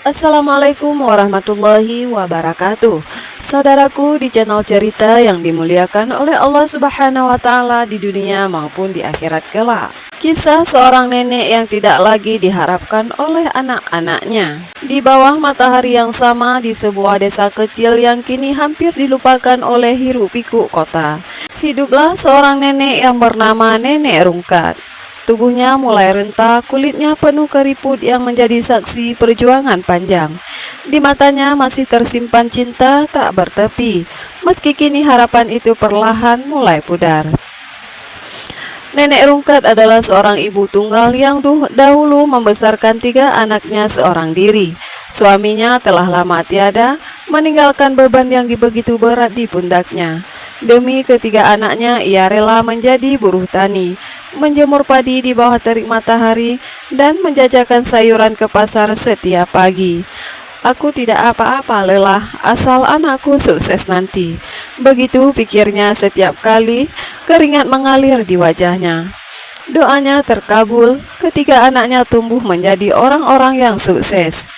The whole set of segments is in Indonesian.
Assalamualaikum warahmatullahi wabarakatuh. Saudaraku di channel cerita yang dimuliakan oleh Allah Subhanahu wa taala di dunia maupun di akhirat kelak. Kisah seorang nenek yang tidak lagi diharapkan oleh anak-anaknya. Di bawah matahari yang sama di sebuah desa kecil yang kini hampir dilupakan oleh hiruk-pikuk kota, hiduplah seorang nenek yang bernama Nenek Rungkat. Tubuhnya mulai rentak, kulitnya penuh keriput yang menjadi saksi perjuangan panjang. Di matanya masih tersimpan cinta tak bertepi, meski kini harapan itu perlahan mulai pudar. Nenek Rungkat adalah seorang ibu tunggal yang dahulu membesarkan 3 anaknya seorang diri. Suaminya telah lama tiada, meninggalkan beban yang begitu berat di pundaknya. Demi ketiga anaknya, ia rela menjadi buruh tani, menjemur padi di bawah terik matahari, dan menjajakan sayuran ke pasar setiap pagi. Aku tidak apa-apa lelah, asal anakku sukses nanti. Begitu pikirnya setiap kali keringat mengalir di wajahnya. Doanya terkabul, ketiga anaknya tumbuh menjadi orang-orang yang sukses.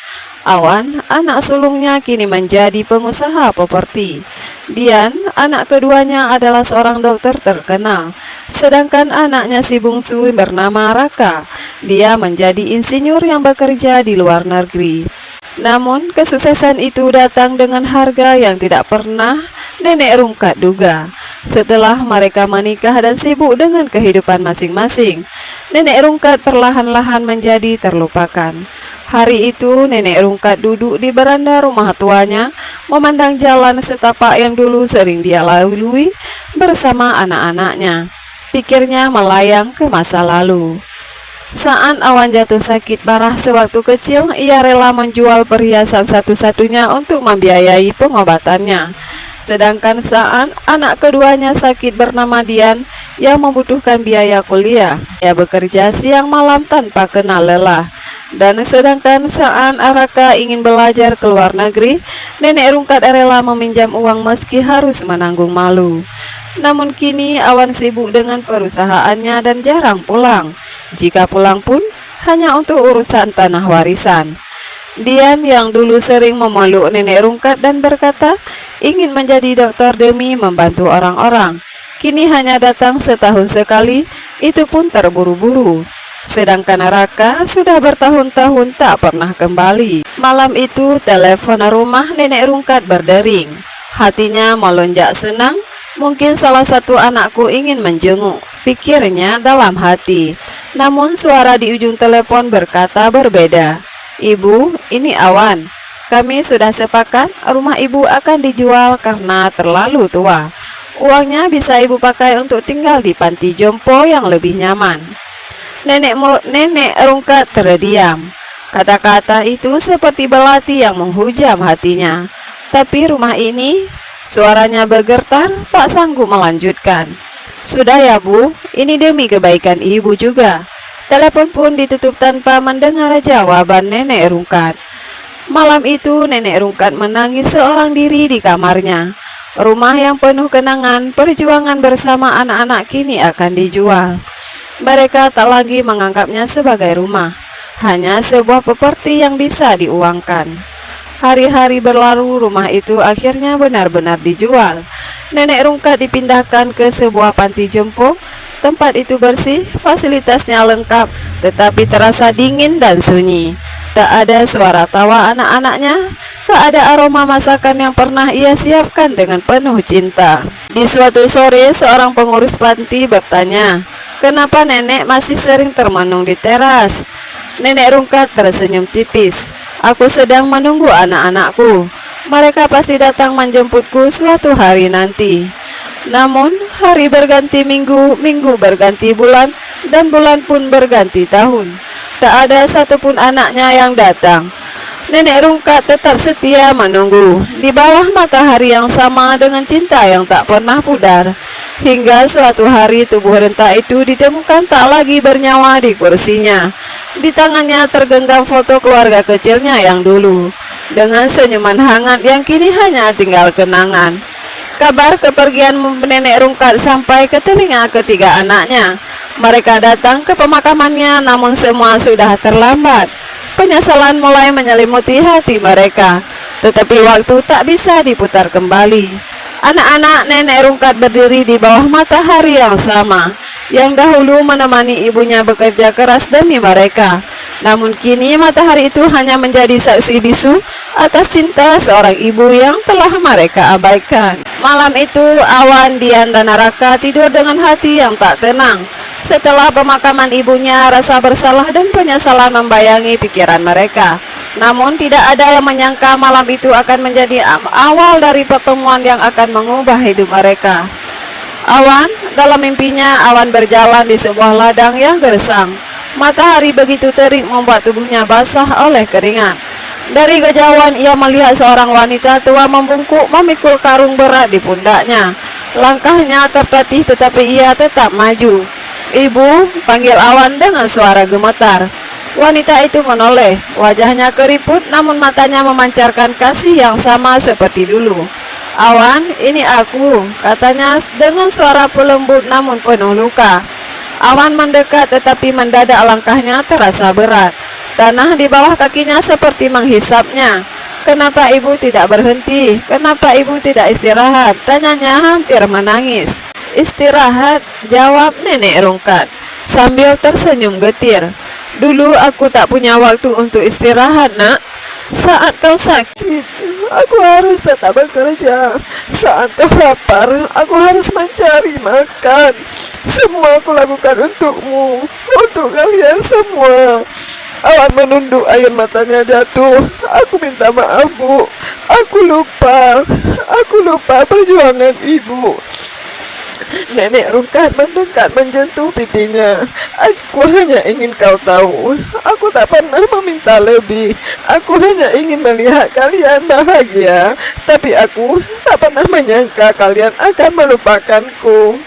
Awan, anak sulungnya, kini menjadi pengusaha properti. Dian, anak keduanya, adalah seorang dokter terkenal. Sedangkan anaknya si bungsu bernama Raka, dia menjadi insinyur yang bekerja di luar negeri. Namun kesuksesan itu datang dengan harga yang tidak pernah Nenek Rungkat duga. Setelah mereka menikah dan sibuk dengan kehidupan masing-masing, Nenek Rungkat perlahan-lahan menjadi terlupakan. Hari itu Nenek Rungkat duduk di beranda rumah tuanya, memandang jalan setapak yang dulu sering dia lalui bersama anak-anaknya. Pikirnya melayang ke masa lalu. Saat Awan jatuh sakit parah sewaktu kecil, ia rela menjual perhiasan satu-satunya untuk membiayai pengobatannya. Sedangkan saat anak keduanya sakit bernama Dian yang membutuhkan biaya kuliah, ia bekerja siang malam tanpa kenal lelah. Dan sedangkan saat Raka ingin belajar ke luar negeri, Nenek Rungkat rela meminjam uang meski harus menanggung malu. Namun kini Awan sibuk dengan perusahaannya dan jarang pulang. Jika pulang pun hanya untuk urusan tanah warisan. Dian yang dulu sering memeluk Nenek Rungkat dan berkata ingin menjadi dokter demi membantu orang-orang, kini hanya datang setahun sekali, itu pun terburu-buru. Sedangkan Raka sudah bertahun-tahun tak pernah kembali. Malam itu telepon rumah Nenek Rungkat berdering. Hatinya melonjak senang, mungkin salah satu anakku ingin menjenguk, pikirnya dalam hati. Namun suara di ujung telepon berkata berbeda. Ibu, ini Awan. Kami sudah sepakat rumah ibu akan dijual karena terlalu tua. Uangnya bisa ibu pakai untuk tinggal di panti jompo yang lebih nyaman. Nenek Rungkat terdiam. Kata-kata itu seperti belati yang menghujam hatinya. Tapi rumah ini, suaranya bergetar, tak sanggup melanjutkan. Sudah ya Bu, ini demi kebaikan ibu juga. Telepon pun ditutup tanpa mendengar jawaban Nenek Rungkat. Malam itu Nenek Rungkat menangis seorang diri di kamarnya. Rumah yang penuh kenangan, perjuangan bersama anak-anak kini akan dijual. Mereka tak lagi menganggapnya sebagai rumah, hanya sebuah properti yang bisa diuangkan. Hari-hari berlalu, rumah itu akhirnya benar-benar dijual. Nenek Rungkat dipindahkan ke sebuah panti jompo. Tempat itu bersih, fasilitasnya lengkap, tetapi terasa dingin dan sunyi. Tak ada suara tawa anak-anaknya, tak ada aroma masakan yang pernah ia siapkan dengan penuh cinta. Di suatu sore, seorang pengurus panti bertanya, kenapa nenek masih sering termenung di teras? Nenek Rungkat tersenyum tipis. Aku sedang menunggu anak-anakku. Mereka pasti datang menjemputku suatu hari nanti. Namun hari berganti minggu, minggu berganti bulan, dan bulan pun berganti tahun. Tak ada satupun anaknya yang datang. Nenek Rungkat tetap setia menunggu di bawah matahari yang sama dengan cinta yang tak pernah pudar. Hingga suatu hari tubuh renta itu ditemukan tak lagi bernyawa di kursinya. Di tangannya tergenggam foto keluarga kecilnya yang dulu, dengan senyuman hangat yang kini hanya tinggal kenangan. Kabar kepergian Nenek Rungkat sampai ke telinga ketiga anaknya. Mereka datang ke pemakamannya, namun semua sudah terlambat. penyesalan mulai menyelimuti hati mereka. Tetapi waktu tak bisa diputar kembali. Anak-anak nenek Rungkat berdiri di bawah matahari yang sama, yang dahulu menemani ibunya bekerja keras demi mereka. Namun kini matahari itu hanya menjadi saksi bisu atas cinta seorang ibu yang telah mereka abaikan. Malam itu Awan, Dian, dan Raka tidur dengan hati yang tak tenang. Setelah pemakaman ibunya, rasa bersalah dan penyesalan membayangi pikiran mereka. Namun tidak ada yang menyangka malam itu akan menjadi awal dari pertemuan yang akan mengubah hidup mereka. Dalam mimpinya, Awan berjalan di sebuah ladang yang gersang. Matahari begitu terik membuat tubuhnya basah oleh keringat. Dari kejauhan ia melihat seorang wanita tua membungkuk memikul karung berat di pundaknya. Langkahnya tertatih tetapi ia tetap maju. "Ibu," panggil Awan dengan suara gemetar. Wanita itu menoleh, wajahnya keriput namun matanya memancarkan kasih yang sama seperti dulu. "Awan, ini aku," katanya dengan suara pelembut namun penuh luka. Awan mendekat tetapi mendadak langkahnya terasa berat. Tanah di bawah kakinya seperti menghisapnya. "Kenapa ibu tidak berhenti? Kenapa ibu tidak istirahat?" tanyanya hampir menangis. "Istirahat," jawab nenek Rungkat sambil tersenyum getir. "Dulu aku tak punya waktu untuk istirahat, nak. Saat kau sakit, aku harus tetap bekerja. Saat kau lapar, aku harus mencari makan. Semua aku lakukan untukmu, untuk kalian semua." Awan menunduk, air matanya jatuh. "Aku minta maaf, Bu. Aku lupa perjuangan ibu." Nenek Rungkat mendekat menyentuh pipinya. "Aku hanya ingin kau tahu, aku tak pernah meminta lebih. Aku hanya ingin melihat kalian bahagia. Tapi aku tak pernah menyangka kalian akan melupakanku."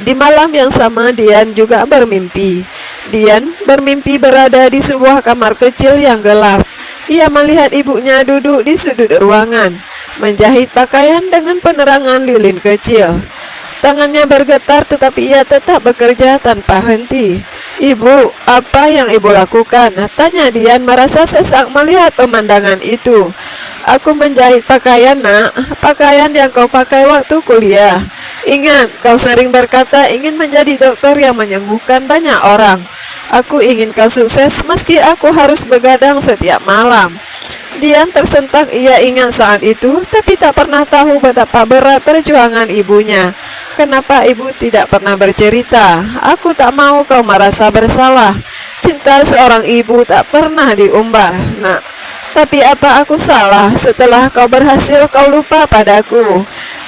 Di malam yang sama, Dian juga bermimpi. Dian bermimpi berada di sebuah kamar kecil yang gelap. Ia melihat ibunya duduk di sudut ruangan, menjahit pakaian dengan penerangan lilin kecil. Tangannya bergetar tetapi ia tetap bekerja tanpa henti. "Ibu, apa yang ibu lakukan?" tanya Dian merasa sesak melihat pemandangan itu. "Aku menjahit pakaian, nak. Pakaian yang kau pakai waktu kuliah. Ingat, kau sering berkata ingin menjadi dokter yang menyembuhkan banyak orang. Aku ingin kau sukses meski aku harus begadang setiap malam." Dian tersentak, ia ingat saat itu, tapi tak pernah tahu betapa berat perjuangan ibunya. "Kenapa ibu tidak pernah bercerita? Aku tak mau kau merasa bersalah. Cinta seorang ibu tak pernah diumbar, nak. Tapi apa aku salah? Setelah kau berhasil, kau lupa padaku."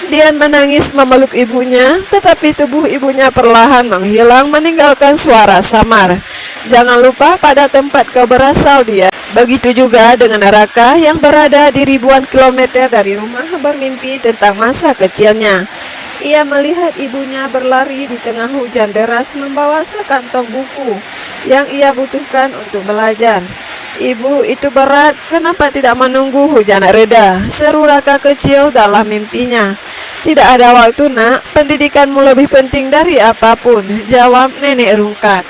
Dian menangis memeluk ibunya, tetapi tubuh ibunya perlahan menghilang meninggalkan suara samar. "Jangan lupa pada tempat kau berasal, Dian." Begitu juga dengan Raka yang berada di ribuan kilometer dari rumah bermimpi tentang masa kecilnya. Ia melihat ibunya berlari di tengah hujan deras membawa sekantong buku yang ia butuhkan untuk belajar. "Ibu, itu berat, kenapa tidak menunggu hujan reda?" seru Raka kecil dalam mimpinya. "Tidak ada waktu, nak. Pendidikanmu lebih penting dari apapun," jawab nenek Rungkat.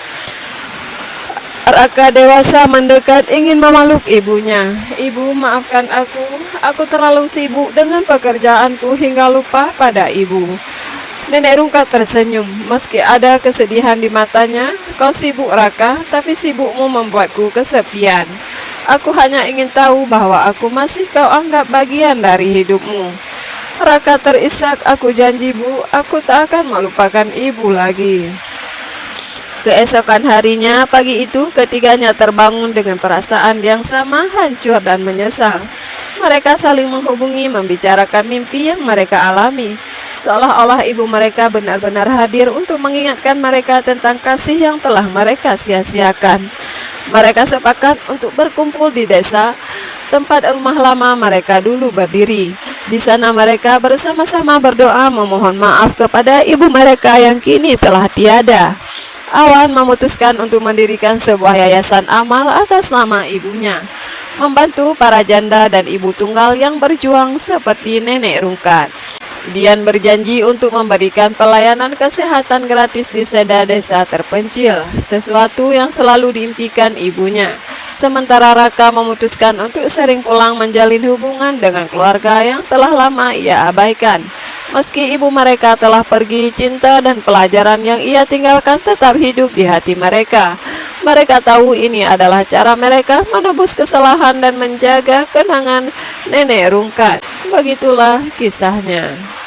Raka dewasa mendekat ingin memeluk ibunya. "Ibu, maafkan aku. Aku terlalu sibuk dengan pekerjaanku hingga lupa pada ibu." Nenek Rungkat tersenyum, meski ada kesedihan di matanya. "Kau sibuk, Raka, tapi sibukmu membuatku kesepian. Aku hanya ingin tahu bahwa aku masih kau anggap bagian dari hidupmu." Raka terisak, "Aku janji, Bu, aku tak akan melupakan ibu lagi." Keesokan harinya, pagi itu ketiganya terbangun dengan perasaan yang sama, hancur dan menyesal. Mereka saling menghubungi, membicarakan mimpi yang mereka alami, seolah-olah ibu mereka benar-benar hadir untuk mengingatkan mereka tentang kasih yang telah mereka sia-siakan. Mereka sepakat untuk berkumpul di desa, tempat rumah lama mereka dulu berdiri. Di sana mereka bersama-sama berdoa memohon maaf kepada ibu mereka yang kini telah tiada. Awan memutuskan untuk mendirikan sebuah yayasan amal atas nama ibunya, membantu para janda dan ibu tunggal yang berjuang seperti nenek Rungkat. Dian berjanji untuk memberikan pelayanan kesehatan gratis di desa terpencil, sesuatu yang selalu diimpikan ibunya. Sementara Raka memutuskan untuk sering pulang menjalin hubungan dengan keluarga yang telah lama ia abaikan. Meski ibu mereka telah pergi, cinta dan pelajaran yang ia tinggalkan tetap hidup di hati mereka. Mereka tahu ini adalah cara mereka menebus kesalahan dan menjaga kenangan nenek Rungkat. Begitulah kisahnya.